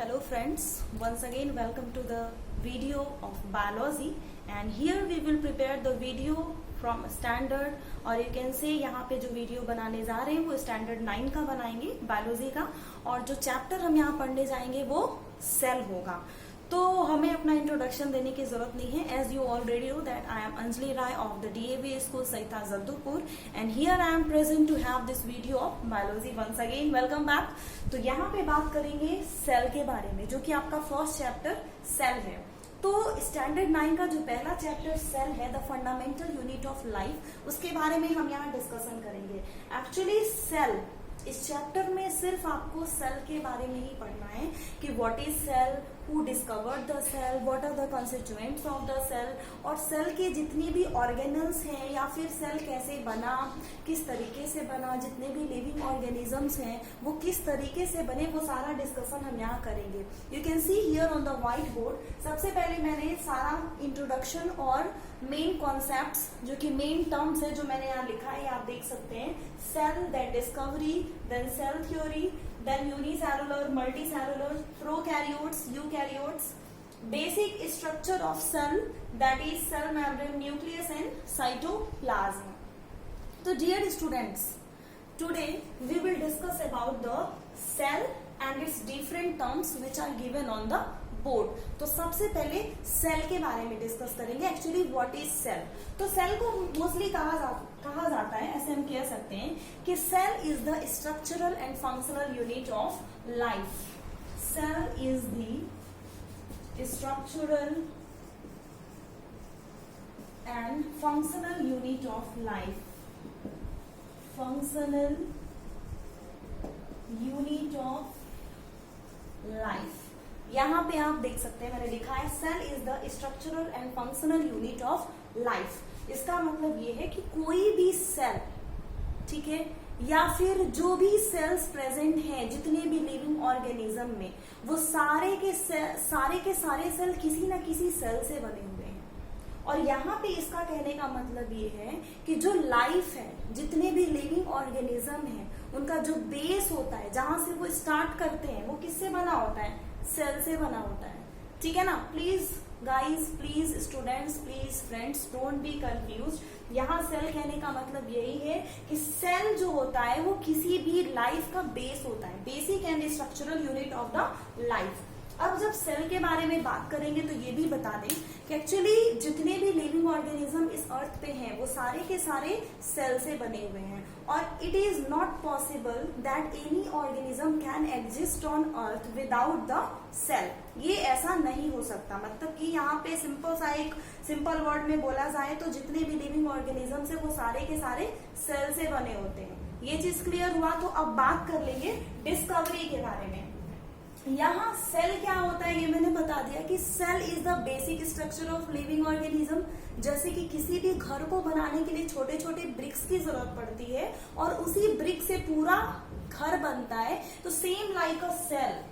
Hello friends, once again welcome to the video of biology and here we will prepare the video from standard और you can say यहाँ पे जो video बनाने जा रहे हैं वो स्टैंडर्ड 9 का बनाएंगे बायोलॉजी का और जो चैप्टर हम यहाँ पढ़ने जाएंगे वो सेल होगा। तो हमें अपना इंट्रोडक्शन देने की जरूरत नहीं है। As you already know that I am Anjali Rai of the DAV school Saita Jaddupur and here I am present to have this video of biology. Once again welcome back. तो यहाँ पे बात करेंगे सेल के बारे में जो कि आपका फर्स्ट चैप्टर सेल है। तो स्टैंडर्ड 9 का जो पहला चैप्टर सेल है the fundamental unit of life, उसके बारे में हम यहाँ डिस्कशन करेंगे। एक्चुअली सेल इस चैप्टर में सिर्फ आपको सेल के बारे में ही पढ़ना है कि what is cell, who discovered the cell, what are the constituents of the cell और सेल के जितनी भी ऑर्गेनल्स हैं या फिर सेल कैसे बना, किस तरीके से बना, जितने भी लिविंग ऑर्गेनिजम्स हैं वो किस तरीके से बने, वो सारा डिस्कशन हम यहाँ करेंगे। You can see here on the white board. सबसे पहले मैंने सारा इंट्रोडक्शन और मेन कॉन्सेप्ट्स जो कि मेन टर्म्स है जो मैंने यहाँ लिखा है आप देख सकते हैं। Cell, then discovery, then cell theory, then unicellular, multicellular, prokaryotes, eukaryotes, basic structure of cell, that is cell membrane, nucleus and cytoplasm. So dear students, today we will discuss about the cell and its different terms which are given on the board. तो सबसे पहले cell के बारे में discuss करेंगे। Actually what is cell. तो cell को mostly कहा जाता है, ऐसे हम कह सकते हैं कि cell is the structural and functional unit of life. Cell is the structural and functional unit of life. Functional unit of life. यहाँ पे आप देख सकते हैं मैंने लिखा है cell is the structural and functional unit of life. इसका मतलब ये है कि कोई भी सेल, ठीक है, या फिर जो भी सेल्स प्रेजेंट हैं जितने भी लिविंग ऑर्गेनिज्म में वो सारे के सारे सेल किसी ना किसी सेल से बने हुए हैं। और यहाँ पे इसका कहने का मतलब ये है कि जो लाइफ है, जितने भी लिविंग ऑर्गेनिज्म है, उनका जो बेस होता है, जहां से वो स्टार्ट करते हैं, वो किससे बना होता है? सेल से बना होता है। ठीक है ना। Please guys, please students, please friends, don't be confused. यहाँ सेल कहने का मतलब यही है कि सेल जो होता है वो किसी भी लाइफ का बेस होता है, basic and structural unit of the life. अब जब सेल के बारे में बात करेंगे तो ये भी बता दें कि एक्चुअली जितने भी लिविंग ऑर्गेनिज्म इस अर्थ पे हैं वो सारे के सारे सेल से बने हुए हैं और it is not possible that any organism can exist on earth without the cell. ये ऐसा नहीं हो सकता। मतलब कि यहाँ पे सिंपल सा एक सिंपल वर्ड में बोला जाए तो जितने भी लिविंग ऑर्गेनिज्म है वो सारे के सारे सेल से बने होते हैं। ये चीज क्लियर हुआ। तो अब बात कर लेंगे डिस्कवरी के बारे में। यहाँ सेल क्या होता है ये मैंने बता दिया कि cell is the basic structure of living organism. जैसे कि किसी भी घर को बनाने के लिए छोटे छोटे ब्रिक्स की जरूरत पड़ती है और उसी ब्रिक से पूरा घर बनता है, तो सेम लाइक अ सेल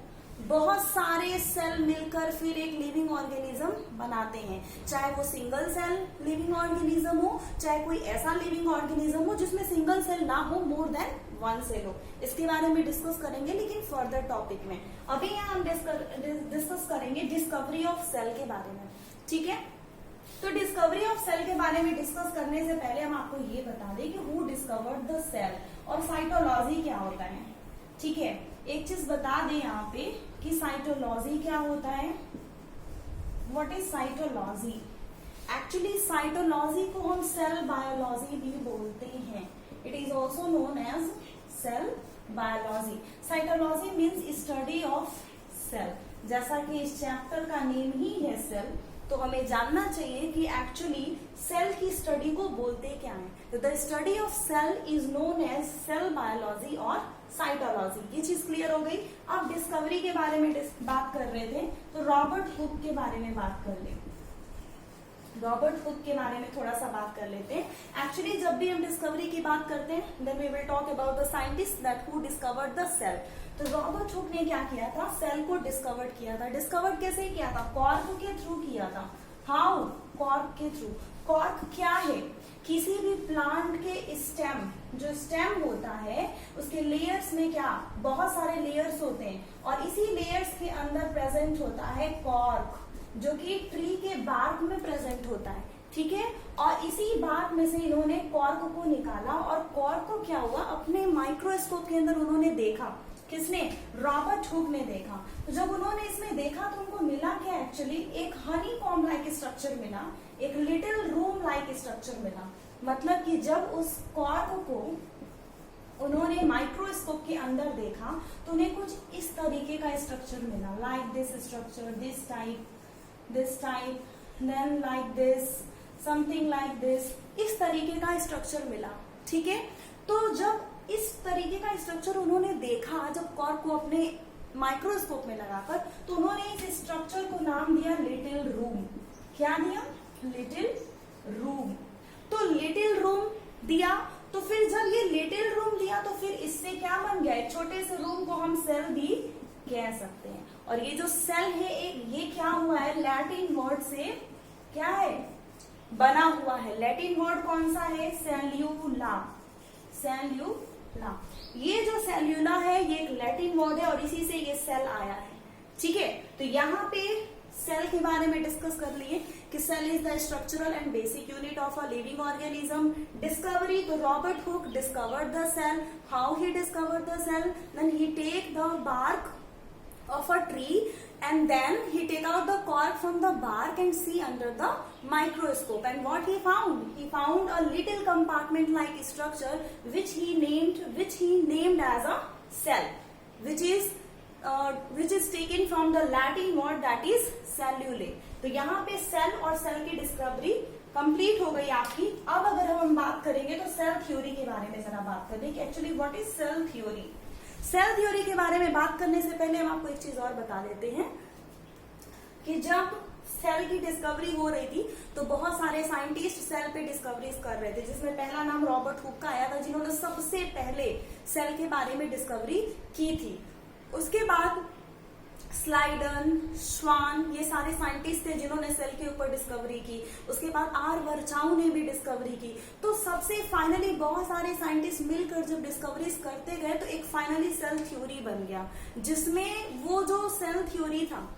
बहुत सारे सेल मिलकर फिर एक लिविंग ऑर्गेनिज्म बनाते हैं। चाहे वो सिंगल सेल लिविंग ऑर्गेनिज्म हो, चाहे कोई ऐसा लिविंग ऑर्गेनिज्म हो जिसमें सिंगल सेल ना हो, मोर देन वन सेल हो। इसके बारे में डिस्कस करेंगे लेकिन फर्दर टॉपिक में। अभी यहाँ हम डिस्कस करेंगे डिस्कवरी ऑफ सेल के बारे में। ठीक है। तो डिस्कवरी ऑफ सेल के बारे में डिस्कस करने से पहले हम आपको ये बता दें कि हु डिस्कवर्ड द सेल और साइटोलॉजी क्या होता है। ठीक है। एक चीज बता दें यहाँ पे कि साइटोलॉजी क्या होता है। What is cytology? Actually cytology को हम सेल बायोलॉजी भी बोलते हैं। It is also known as cell biology. Cytology means study of cell. जैसा कि इस चैप्टर का नेम ही है सेल, तो हमें जानना चाहिए कि एक्चुअली सेल की स्टडी को बोलते क्या है। तो the study of cell is known as cell biology और साइटोलॉजी। ये चीज क्लियर हो गई। अब डिस्कवरी के बारे में बात कर रहे थे तो रॉबर्ट हुक के बारे में बात कर ले। रॉबर्ट हुक के बारे में थोड़ा सा बात कर लेते हैं। एक्चुअली जब भी हम डिस्कवरी की बात करते हैं then we will talk about the scientist that who discovered the cell. तो रॉबर्ट हुक ने क्या किया था? सेल को डिस्कवर्ड किया था। डिस्कवर्ड कैसे किया था? कॉर्क के थ्रू किया था। हाउ? कॉर्क के थ्रू। कॉर्क क्या है? किसी भी प्लांट के स्टेम, जो स्टेम होता है उसके लेयर्स में क्या बहुत सारे लेयर्स होते हैं और इसी लेयर्स के अंदर प्रेजेंट होता है कॉर्क, जो कि ट्री के बार्क में प्रेजेंट होता है, ठीक है। और इसी बार्क में से इन्होंने कॉर्क को निकाला और कॉर्क को क्या हुआ अपने माइक्रोस्कोप के अंदर उन्होंने देखा। किसने? रॉबर्ट हुक ने देखा। तो जब उन्होंने इसमें देखा तो उनको मिला क्या? एक्चुअली एक हनी कॉम्ब लाइक स्ट्रक्चर मिला, एक लिटिल रूम लाइक स्ट्रक्चर मिला। मतलब कि जब उस कॉर्क को उन्होंने माइक्रोस्कोप के अंदर देखा तो उन्हें कुछ इस तरीके का स्ट्रक्चर मिला, like this structure, this type, then like this, something like this, इस तरीके का स्ट्रक्चर मिला, ठीक है। तो जब इस तरीके का स्ट्रक्चर उन्होंने देखा, जब कॉर्क को अपने माइक्रोस्कोप में लगाकर, तो उन्होंने इस स्ट्रक्चर को नाम दिया लिटिल रूम। क्या दिया? Little room. तो लिटिल रूम दिया, तो फिर जब ये लिटिल रूम दिया तो फिर इससे क्या बन गया? एक छोटे से रूम को हम सेल भी कह सकते हैं। और ये जो सेल है ये क्या हुआ है? लैटिन वर्ड से क्या है? बना हुआ है। लैटिन वर्ड कौन सा है? सेल्यूला। सेल्यूला, ये जो सेल्यूला है ये एक लैटिन वर्ड है और इसी से ये सेल आया है, ठीक है। तो यहाँ पे सेल के बारे में डिस्कस कर लिए कि cell is the structural and basic unit of a living organism. Discovery, तो Robert Hooke discovered the cell. How he discovered the cell? Then he take the bark of a tree and then he take out the cork from the bark and see under the microscope, and what he found a little compartment like structure which he named as a cell, which is taken from the Latin word that is cellulae। तो यहाँ पे cell और cell की discovery complete हो गई आपकी। अब अगर हम बात करेंगे तो सेल थ्योरी के बारे में जरा बात करें कि actually what is cell theory. Cell theory के बारे में बात करने से पहले हम आपको एक चीज और बता देते हैं कि जब सेल की डिस्कवरी हो रही थी तो बहुत सारे साइंटिस्ट सेल पे डिस्कवरीज कर रहे थे, जिसमें पहला नाम रॉबर्ट हुक का आया था, जिन्होंने सबसे पहले सेल के बारे में डिस्कवरी की थी। उसके बाद स्लाइडन, श्वान, ये सारे साइंटिस्ट थे जिन्होंने सेल के ऊपर डिस्कवरी की। उसके बाद आर वर्चाउ ने भी डिस्कवरी की। तो सबसे फाइनली बहुत सारे साइंटिस्ट मिलकर जब डिस्कवरीज करते गए तो एक फाइनली सेल थ्योरी बन गया, जिसमें वो जो सेल थ्योरी था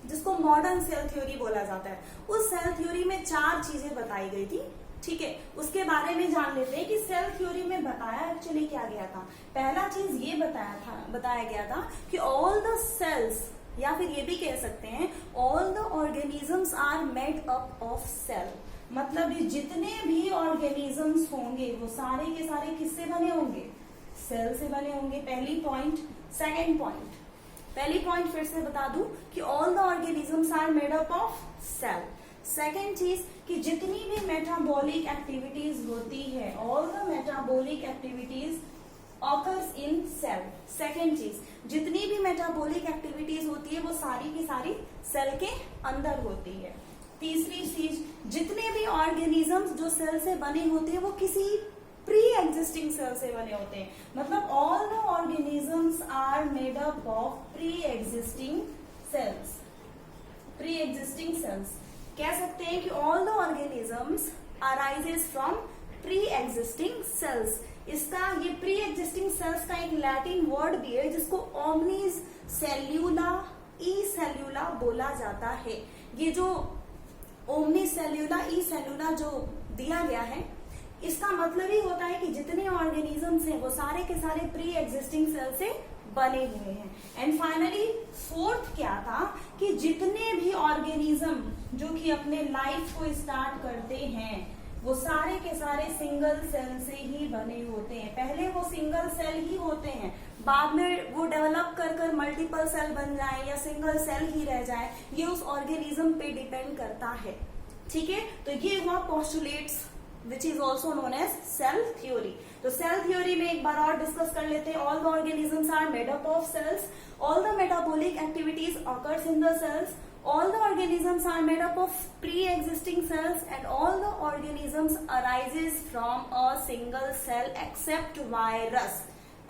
जिसको मॉडर्न सेल थ्योरी बोला जाता है, उस सेल थ्योरी में 4 चीजें बताई गई थी, ठीक है। उसके बारे में जान लेते हैं कि सेल थ्योरी में बताया एक्चुअली क्या गया था। पहला चीज ये बताया गया था कि ऑल द सेल्स, या फिर ये भी कह सकते हैं all the organisms are made up of cell. मतलब ये जितने भी ऑर्गेनिजम्स होंगे वो सारे के सारे किससे बने होंगे? सेल से बने होंगे। पहली पॉइंट। सेकेंड पॉइंट, पहली पॉइंट फिर से बता दूं कि all the organisms are made up of cell. Second चीज कि जितनी भी मेटाबॉलिक एक्टिविटीज होती है, all the metabolic activities occurs in cell. Second चीज, जितनी भी मेटाबॉलिक एक्टिविटीज होती है वो सारी की सारी सेल के अंदर होती है। तीसरी चीज, जितने भी ऑर्गेनिजम्स जो सेल से बने होते हैं वो किसी प्री एग्जिस्टिंग सेल से बने होते हैं। मतलब all the organisms are made up of pre existing cells. Pre existing cells कह सकते हैं कि all the organisms arises from pre existing cells. इसका ये प्री एग्जिस्टिंग सेल्स का एक लैटिन वर्ड भी है जिसको ओमनीज सेल्यूला ई सेल्यूला बोला जाता है। ये जो ओमनीज सेल्यूला ई सेल्यूला जो दिया गया है, इसका मतलब ही होता है कि जितने ऑर्गेनिजम्स हैं वो सारे के सारे प्री एग्जिस्टिंग सेल से बने हुए हैं। एंड फाइनली फोर्थ क्या था कि जितने भी ऑर्गेनिज्म जो कि अपने लाइफ को स्टार्ट करते हैं वो सारे के सारे सिंगल सेल से ही बने होते हैं। पहले वो सिंगल सेल ही होते हैं, बाद में वो डेवलप कर मल्टीपल सेल बन जाए या सिंगल सेल ही रह जाए, ये उस ऑर्गेनिज्म पे डिपेंड करता है, ठीक है। तो ये हुआ postulates which is also known as cell theory। तो सेल थ्योरी में एक बार और डिस्कस कर लेते हैं। All the organisms are made up of cells, all the metabolic activities occurs in the cells, all the organisms are made up of pre-existing cells and all the organisms arises from a single cell except virus।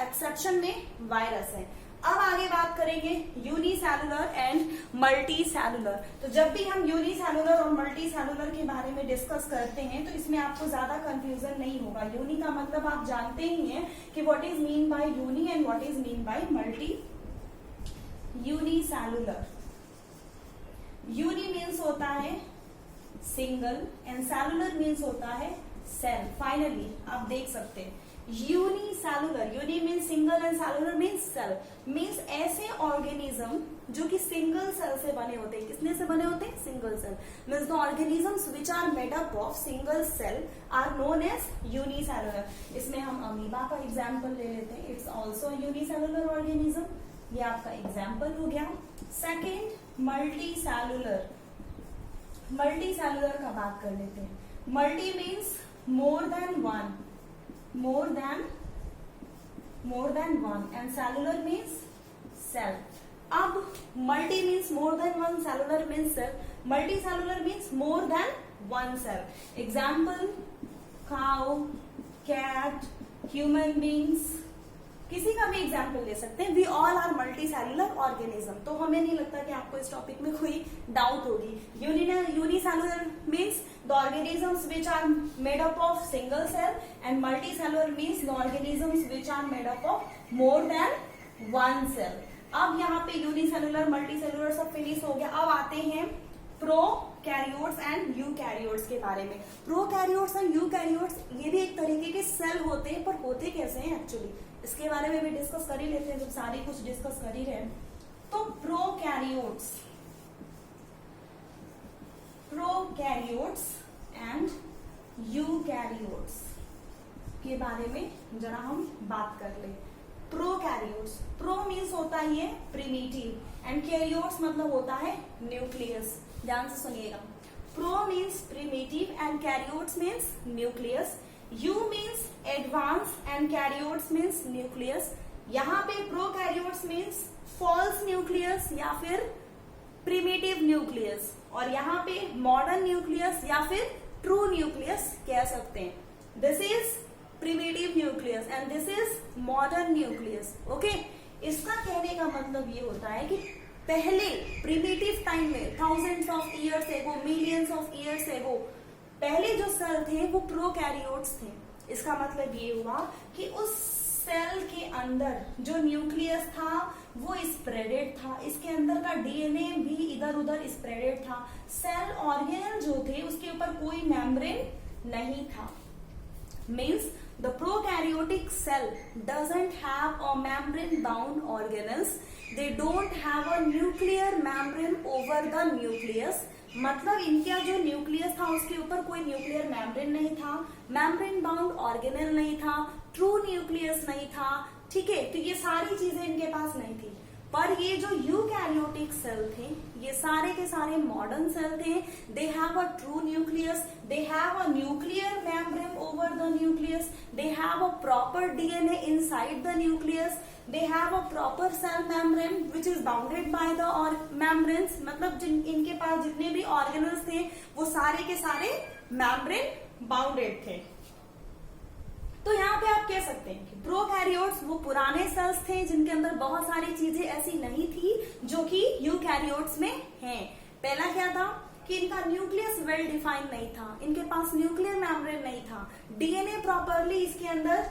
Exception में virus है। अब आगे बात करेंगे unicellular and multi cellular. तो जब भी हम यूनिसेलुलर और मल्टी सेलुलर के बारे में डिस्कस करते हैं तो इसमें आपको ज्यादा कंफ्यूजन नहीं होगा। यूनि का मतलब आप जानते ही हैं कि what is mean by uni and what is mean by multi. Unicellular, uni means होता है सिंगल एंड सेलुलर मीन्स होता है सेल। फाइनली आप देख सकते हैं unicellular, uni means single and cellular means cell, means ऐसे ऑर्गेनिज्म जो कि सिंगल सेल से बने होते हैं। किसने से बने होते हैं? Single cell. Means the organisms which are made up of single cell are known as unicellular. इसमें हम अमीबा का एग्जाम्पल ले लेते हैं, इट्स ऑल्सो यूनिसेलुलर ऑर्गेनिज्म, ये आपका एग्जाम्पल हो गया। Second multi cellular, multi cellular का बात कर लेते हैं। Multi means more than one and cellular means cell। अब multi means more than one, cellular means cell, multicellular means more than one cell। Example cow, cat, human beings, किसी का भी example ले सकते हैं। We all are multicellular organism. तो हमें नहीं लगता कि आपको इस टॉपिक में कोई डाउट होगी। Unicellular means the organisms which are made up of single cell and multicellular means the organisms which are made up of more than one cell. अब यहाँ पे यूनिसेलुलर मल्टी सेलुलर सब finish हो गया। अब आते हैं प्रोकैरियोट्स एंड यूकैरियोट्स के बारे में। प्रोकैरियोट्स एंड यूकैरियोट्स ये भी एक तरीके के सेल होते हैं, पर होते कैसे हैं एक्चुअली, इसके बारे में भी डिस्कस कर ही लेते हैं जब सारे कुछ डिस्कस कर ही रहे हैं। तो प्रोकैरियोट्स एंड यूकैरियोट्स के बारे में जरा हम बात कर ले। प्रोकैरियोट्स, प्रो मीन्स होता है ये प्रिमिटिव एंड कैरियोट्स मतलब होता है न्यूक्लियस। ध्यान से सुनिएगा, pro means primitive and karyotes means nucleus. U means advance and caryotes means nucleus। यहाँ पे prokaryotes means false nucleus या फिर primitive nucleus, और यहाँ पे modern nucleus या फिर true nucleus कह सकते हैं। This is primitive nucleus and this is modern nucleus। Okay? इसका कहने का मतलब ये होता है कि पहले primitive टाइम में thousands of years ago, millions of years ago पहले जो सेल थे वो प्रोकैरियोट्स थे। इसका मतलब ये हुआ कि उस सेल के अंदर जो न्यूक्लियस था वो स्प्रेडेड था, इसके अंदर का डीएनए भी इधर उधर स्प्रेडेड था। सेल ऑर्गेनल जो थे उसके ऊपर कोई मेम्ब्रेन नहीं था। Means the prokaryotic cell doesn't have a membrane bound organelles, they don't have a nuclear membrane over the nucleus. मतलब इनका जो न्यूक्लियस था उसके ऊपर कोई न्यूक्लियर मेम्ब्रेन नहीं था, मेम्ब्रेन बाउंड ऑर्गेनल नहीं था, ट्रू न्यूक्लियस नहीं था। ठीक है, तो ये सारी चीजें इनके पास नहीं थी। पर ये जो यूकैरियोटिक सेल थे ये सारे के सारे मॉडर्न सेल थे। They have a true nucleus, they have a nuclear membrane over the nucleus, they have a proper DNA inside the nucleus, they have a proper cell membrane which is bounded by the membranes। मतलब इनके पास जितने भी organelles थे वो सारे के सारे membrane bounded थे। तो यहाँ पे आप कह सकते हैं कि प्रोकैरियोट्स वो पुराने सेल्स थे जिनके अंदर बहुत सारी चीजें ऐसी नहीं थी जो कि यूकैरियोट्स में हैं। पहला क्या था कि इनका न्यूक्लियस वेल डिफाइंड नहीं था, इनके पास न्यूक्लियर मेम्ब्रेन नहीं था, डीएनए प्रॉपरली इसके अंदर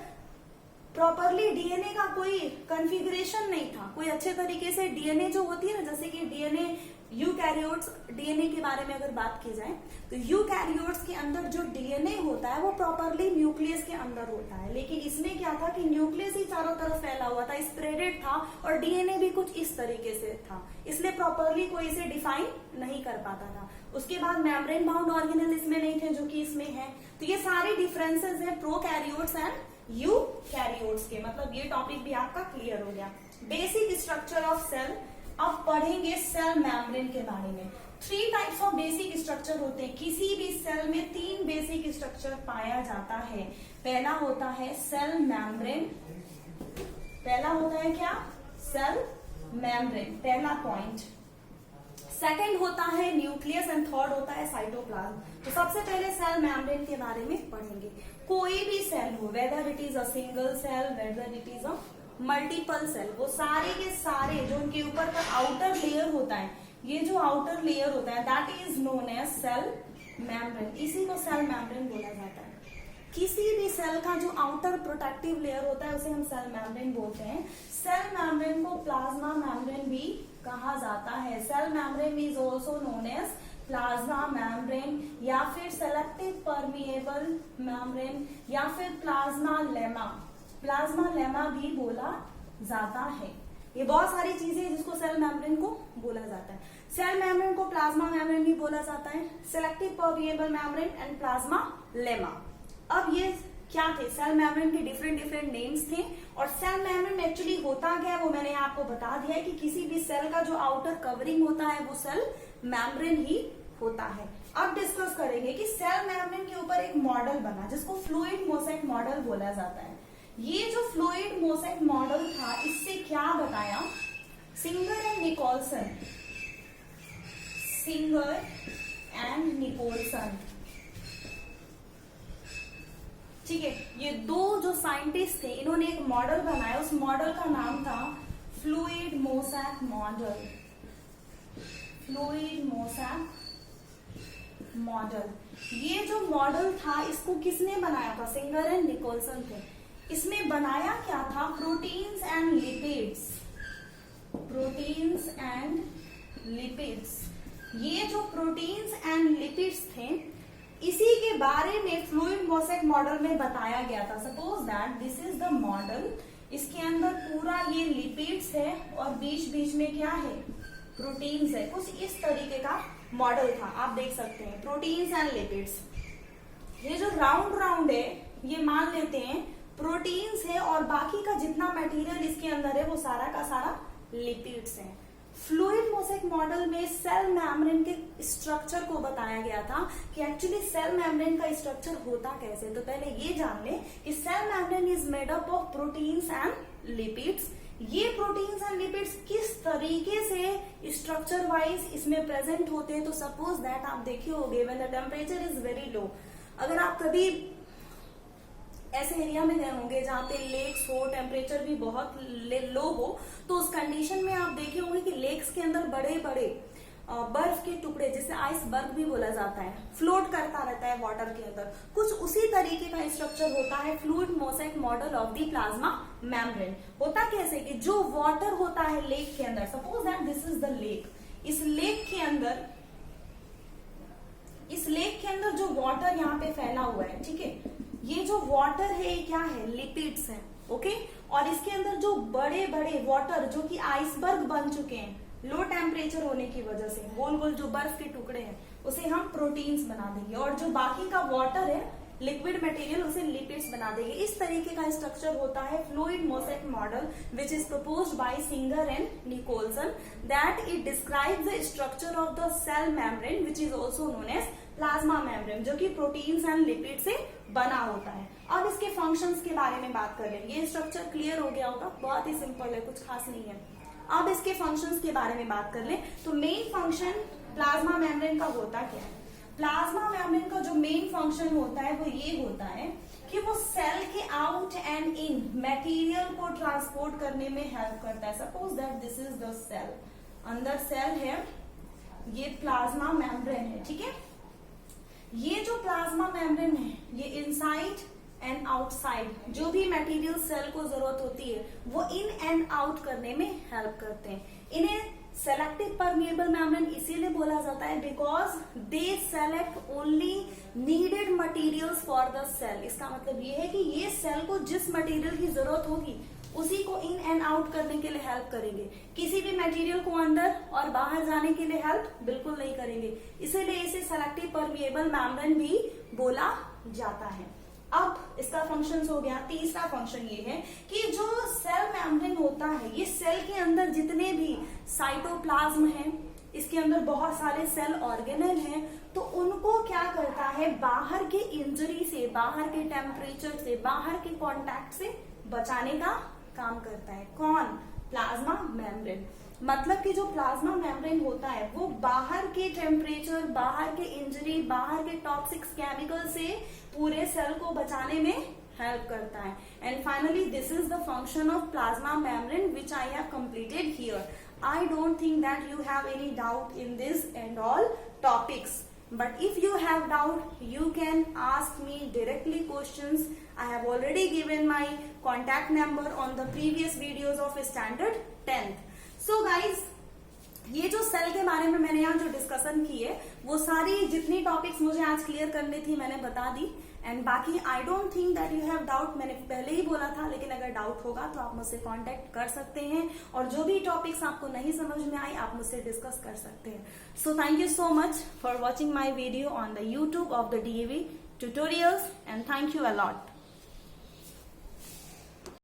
प्रॉपरली डीएनए का कोई कॉन्फ़िगरेशन नहीं था, कोई अच्छे तरीके से डीएनए जो होती है ना, जैसे कि डीएनए यूकैरियोट्स डीएनए के बारे में अगर बात की जाए तो यूकैरियोट्स के अंदर जो डीएनए होता है वो प्रॉपरली न्यूक्लियस के अंदर होता है। लेकिन इसमें क्या था कि न्यूक्लियस ही चारों तरफ फैला हुआ था, स्प्रेडेड था, और डीएनए भी कुछ इस तरीके से था, इसलिए प्रॉपरली कोई इसे डिफाइन नहीं कर पाता था। उसके बाद मेम्ब्रेन बाउंड ऑर्गेनल इसमें नहीं थे जो कि इसमें है। तो ये सारे डिफरेंसेस है प्रोकैरियोट्स एंड यूकैरियोट्स के। मतलब ये टॉपिक भी आपका क्लियर हो गया। Basic structure of cell. अब पढ़ेंगे सेल मेम्ब्रेन के बारे में। 3 टाइप्स ऑफ बेसिक स्ट्रक्चर होते हैं। किसी भी सेल में 3 बेसिक स्ट्रक्चर पाया जाता है। पहला होता है सेल मेम्ब्रेन, पहला होता है क्या? सेल मेम्ब्रेन, पहला पॉइंट। सेकंड होता है न्यूक्लियस एंड थर्ड होता है साइटोप्लाज्म। तो सबसे पहले सेल मेम्ब्रेन के बारे में पढ़ेंगे। कोई भी सेल हो, whether it is a single cell, whether it is a multiple cell, वो सारे के सारे जो उनके ऊपर का आउटर लेयर होता है, ये जो आउटर लेयर होता है that is known as cell membrane, इसी को सेल मेम्ब्रेन बोला जाता है। किसी भी सेल का जो आउटर प्रोटेक्टिव लेयर होता है उसे हम सेल मेम्ब्रेन बोलते हैं। सेल मेम्ब्रेन को प्लाज्मा मेम्ब्रेन भी कहा जाता है। Cell membrane is also known as plasma membrane या फिर सेलेक्टिव परमिएबल मेम्ब्रेन या फिर प्लाज्मा लेमा, प्लाज्मा लेमा भी बोला जाता है। ये बहुत सारी चीजें हैं जिसको सेल मेम्ब्रेन को बोला जाता है। सेल मेम्ब्रेन को प्लाज्मा मेम्ब्रेन भी बोला जाता है, selective permeable membrane and plasma lemma. अब ये क्या थे, सेल मेम्ब्रेन के डिफरेंट नेम्स थे। और सेल मेम्ब्रेन एक्चुअली होता क्या है वो मैंने आपको बता दिया है कि किसी भी सेल का जो आउटर कवरिंग होता है वो सेल मेम्ब्रेन ही होता है। अब डिस्कस करेंगे कि सेल मेम्ब्रेन के ऊपर एक मॉडल बना जिसको फ्लूइड मोज़ेक मॉडल बोला जाता है। ये जो फ्लूइड मोज़ेक मॉडल था इससे क्या बताया, Singer and Nicolson, Singer and Nicolson, ठीक है, ये दो जो साइंटिस्ट थे इन्होंने एक मॉडल बनाया, उस मॉडल का नाम था fluid mosaic model, fluid mosaic model. ये जो मॉडल था इसको किसने बनाया था, सिंगर एंड निकोलसन थे। इसमें बनाया क्या था, proteins and lipids, proteins and lipids. ये जो प्रोटीन्स एंड लिपिड्स थे इसी के बारे में फ्लूइड मोज़ेक मॉडल में बताया गया था। Suppose that this is the model, इसके अंदर पूरा ये लिपिड्स है और बीच बीच में क्या है, प्रोटीन्स है। कुछ इस तरीके का मॉडल था, आप देख सकते हैं प्रोटीन्स एंड लिपिड्स। ये जो राउंड राउंड है ये मान लेते हैं प्रोटीन्स है और बाकी का जितना मटेरियल इसके अंदर है वो सारा का सारा लिपिड्स है। फ्लूइड मोज़ेक मॉडल में सेल मेम्ब्रेन के स्ट्रक्चर को बताया गया था कि एक्चुअली सेल मेम्ब्रेन का स्ट्रक्चर होता कैसे। तो पहले ये जान ले कि cell membrane is made up of proteins and lipids. ये प्रोटीन्स एंड लिपिड्स किस तरीके से स्ट्रक्चर वाइज इसमें प्रेजेंट होते हैं, तो सपोज दैट आप देखे होंगे when the temperature is very low, अगर आप कभी ऐसे एरिया में गए होंगे जहाँ पे लेक्स हो, टेम्परेचर भी बहुत लो हो, तो उस कंडीशन में आप देखे होंगे कि लेक्स के अंदर बड़े बड़े बर्फ के टुकड़े, जिसे आइसबर्ग भी बोला जाता है, फ्लोट करता रहता है वाटर के अंदर। कुछ उसी तरीके का स्ट्रक्चर होता है fluid mosaic model of the plasma membrane. होता कैसे कि जो वाटर होता है लेक के अंदर, suppose that this is the lake, इस लेक के अंदर जो वाटर यहाँ पे फैला हुआ है, ठीक है, ये जो वाटर है ये क्या है, लिपिड्स है, ओके। और इसके अंदर जो बड़े बड़े वाटर जो कि आइसबर्ग बन चुके हैं लो टेम्परेचर होने की वजह से, गोल गोल जो बर्फ के टुकड़े हैं उसे हम प्रोटीन्स बना देंगे, और जो बाकी का वाटर है लिक्विड मटेरियल उसे लिपिड्स बना देंगे। इस तरीके का स्ट्रक्चर होता है fluid mosaic model which is proposed by Singer and Nicolson, that it describes the structure of the cell membrane which is also known as plasma membrane, जो कि प्रोटीन्स एंड लिपिड से बना होता है। अब इसके फंक्शंस के बारे में बात कर लेंगे। ये स्ट्रक्चर क्लियर हो गया होगा, बहुत ही सिंपल है, कुछ खास नहीं है। अब इसके फंक्शंस के बारे में बात कर ले तो मेन फंक्शन प्लाज्मा मेम्ब्रेन का होता क्या है। प्लाज्मा मेम्ब्रेन का जो मेन फंक्शन होता है वो ये होता है कि वो सेल के आउट एंड इन मटेरियल को ट्रांसपोर्ट करने में हेल्प करता है। Suppose that this is the cell, अंदर सेल है, ये प्लाज्मा मेम्ब्रेन है, ठीक है। ये जो प्लाज्मा मेम्ब्रेन है ये इनसाइड एंड आउटसाइड जो भी मटेरियल सेल को जरूरत होती है वो इन एंड आउट करने में हेल्प करते हैं। इन्हें सेलेक्टिव परमिएबल मेम्ब्रेन इसीलिए बोला जाता है because they select only needed materials for the cell. इसका मतलब ये है कि ये सेल को जिस मटेरियल की जरूरत होगी उसी को इन एंड आउट करने के लिए हेल्प करेंगे। किसी भी मटेरियल को अंदर और बाहर जाने के लिए हेल्प बिल्कुल नहीं करेंगे, इसीलिए इसे सेलेक्टिव परमिएबल मेम्ब्रेन भी बोला जाता है। अब इसका फंक्शन हो गया। तीसरा फंक्शन ये है कि जो सेल मेम्ब्रेन होता है ये सेल के अंदर जितने भी साइटोप्लाज्म है, इसके अंदर बहुत सारे सेल ऑर्गेनेल हैं, तो उनको क्या करता है, बाहर के इंजरी से, बाहर के टेम्परेचर से, बाहर के कॉन्टैक्ट से बचाने का काम करता है। कौन? Plasma membrane. मतलब कि जो प्लाज्मा मेम्ब्रेन होता है वो बाहर के टेम्परेचर, बाहर के इंजरी, बाहर के टॉक्सिक केमिकल से पूरे सेल को बचाने में हेल्प करता है. And finally this is the function of plasma membrane which I have completed here. I don't think that you have any doubt in this and all topics. But if you have doubt, you can ask me directly questions. I have already given my contact number on the previous videos of standard 10th. So guys, ये जो cell के बारे में मैंने यहाँ जो discussion की है वो सारी जितनी टॉपिक्स मुझे आज क्लियर करनी थी मैंने बता दी. एंड बाकी I don't think that you have doubt. मैंने पहले ही बोला था, लेकिन अगर डाउट होगा तो आप मुझसे कांटेक्ट कर सकते हैं और जो भी टॉपिक्स आपको नहीं समझ में आए आप मुझसे डिस्कस कर सकते हैं. So thank you so much for watching my video on the YouTube of the DAV tutorials and thank you a lot.